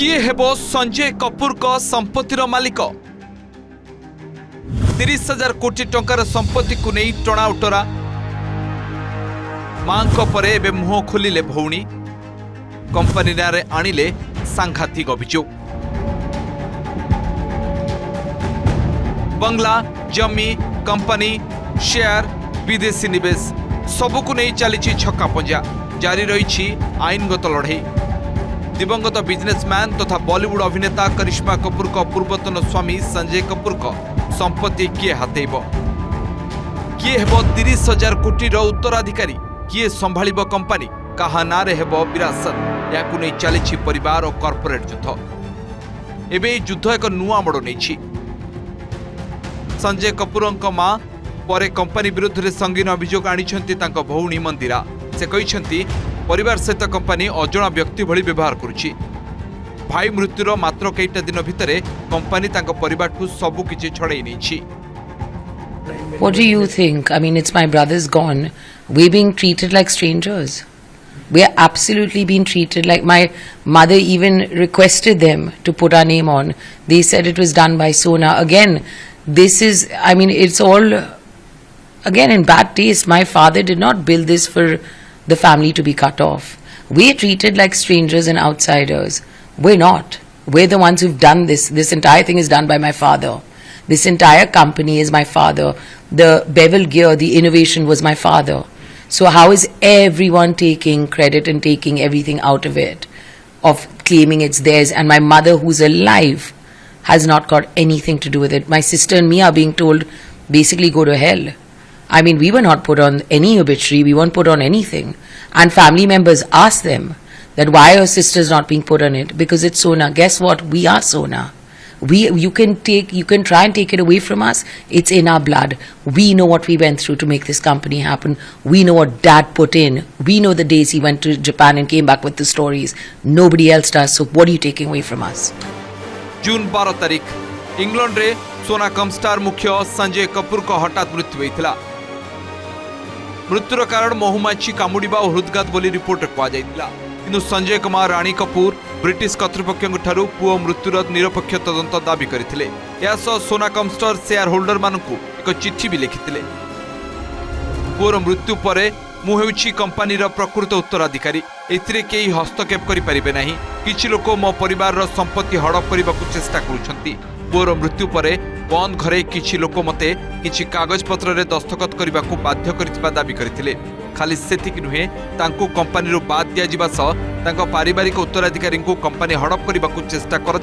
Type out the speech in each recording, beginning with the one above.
किए हेबो संजय कपूर को संपत्तिर मालिक 30,000 कोटी टंकार संपत्ति को नहीं टणा उटरा मां परे एबे मुह खोलिले भौणी कंपनी नारे आनिले सांघातिक अभियोग बंगला जमी कंपनी शेयर विदेशी निवेश सबको नहीं चली छक्का पंजा जारी रही आईनगत लड़ई दिवंगत बिजनेसमैन तथा बॉलीवुड अभिनेता करिश्मा कपूर का पूर्वतन स्वामी संजय कपूर का संपत्ति किए हाथेब किए हेब 30,000 कोटी उत्तराधिकारी किए संभाल कंपनी कहा नारे हेब विरासत या नहीं चली परिवार और कॉर्पोरेट युद्ध एबे युद्ध एक नुआ मोड़ नहीं संजय कपूर मां पर कंपनी विरुद्ध में संगीन अभियोग आनी भौणी मंदिरा से कहते परिवार सहित कंपनी अजणा व्यक्ति भली व्यवहार करुछि भाई मृत्युर मात्र कईटा दिन भितर कंपनी तांको परिवार ठू सबु किछि छड़ाई नैछि। What do you think? I mean, it's my brother's gone. We're being treated like strangers. We're absolutely being treated like my mother even requested them to put our name on. They said it was done by Sona. Again, this is, I mean, it's all, again, in bad taste. My father did not build this for the family to be cut off. We're treated like strangers and outsiders. We're not. We're the ones who've done this. This entire thing is done by my father. This entire company is my father. The bevel gear, the innovation was my father. So how is everyone taking credit and taking everything out of it, of claiming it's theirs? And my mother, who's alive, has not got anything to do with it. My sister and me are being told, basically go to hell. I mean, we were not put on any obituary, we weren't put on anything. And family members asked them that why your sister's not being put on it, because it's Sona. Guess what? We are Sona. You can try and take it away from us. It's in our blood. We know what we went through to make this company happen. We know what Dad put in. We know the days he went to Japan and came back with the stories. Nobody else does. So what are you taking away from us? जून 12 तारीख England रे सोना कमस्टार मुख्य संजय कपूर को हठात मृत्यु होता मृत्युर कारण महुमाछी कामुड़ा और हृदघात बोली रिपोर्ट किंतु संजय कुमार रानी कपूर ब्रिटिश कर्तृपक्षों पुओ मृत्युर निरपेक्ष तदंत दाबी करते सोना कमस्टर शेयर होल्डर मानू एक चिठी भी लिखिते पुओर मृत्यु पर मुझे कंपनी प्रकृत उत्तराधिकारी एथिरे केही हस्तक्षेप करें ना किछि लोक मो परिवार संपत्ति हड़प करने को चेष्टा करुछंती पुओर मृत्यु पर बंद घरे किछि लोक मते किछि कागज पत्र रे दस्तखत करने को बाध्य करथिबा दाबी करथिले खाली सेतिक नुहे तांको कंपनी बाद दिया सह पारिवारिक उत्तराधिकारी को कंपनी हड़प करने को चेष्टा कर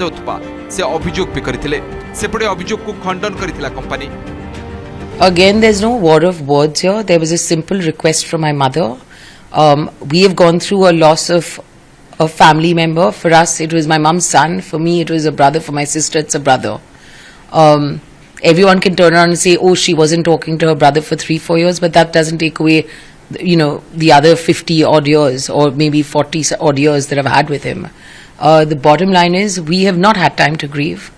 से अभियोग भी करथिले सेपटे अभियोग को खंडन करथिला company. Again, there's no war of words here. There was a simple request from my mother. We have gone through a loss of a family member. For us, it was my mom's son. For me, it was a brother. For my sister, it's a brother. Everyone can turn around and say, oh, she wasn't talking to her brother for 3-4 years, but that doesn't take away, the other 50 odd years or maybe 40 odd years that I've had with him. The bottom line is, we have not had time to grieve.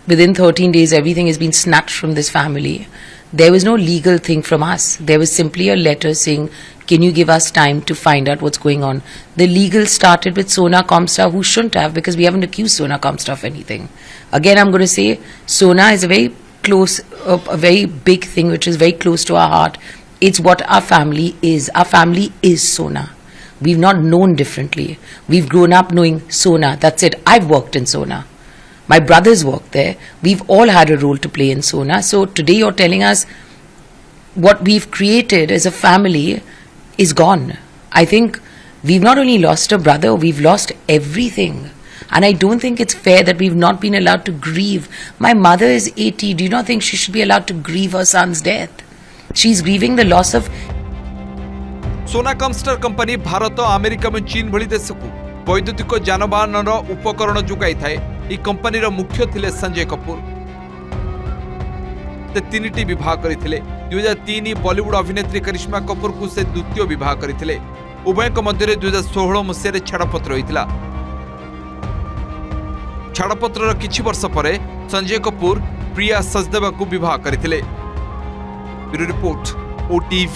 Within 13 days, everything has been snatched from this family. There was no legal thing from us. There was simply a letter saying, can you give us time to find out what's going on? The legal started with Sona Comstar, who shouldn't have, because we haven't accused Sona Comstar of anything. Again, I'm going to say, Sona is a very close, a very big thing, which is very close to our heart. It's what our family is. Our family is Sona. We've not known differently. We've grown up knowing Sona. That's it. I've worked in Sona. My brothers work there. We've all had a role to play in Sona. So today you're telling us what we've created as a family is gone. I think we've not only lost a brother, we've lost everything. And I don't think it's fair that we've not been allowed to grieve. My mother is 80. Do you not think she should be allowed to grieve her son's death? She's grieving the loss of... सोना कमस्टर company Bharat America में चीन भली देश को वैद्युतिक जानवाहन उपकरण जोगाई थाए। ई company मुख्य थिले संजय कपूर। ते 3टी विवाह करथिले। 2003 बॉलीवुड अभिनेत्री करिश्मा कपूर को से द्वितीय विवाह करथिले। उभय मध्य 2016 मसीह छाड़पत्र होइतिला। छाड़पत्र किछि वर्ष पर संजय कपूर प्रिया सचदेवा को विवाह करथिले। Bureau report, OTV।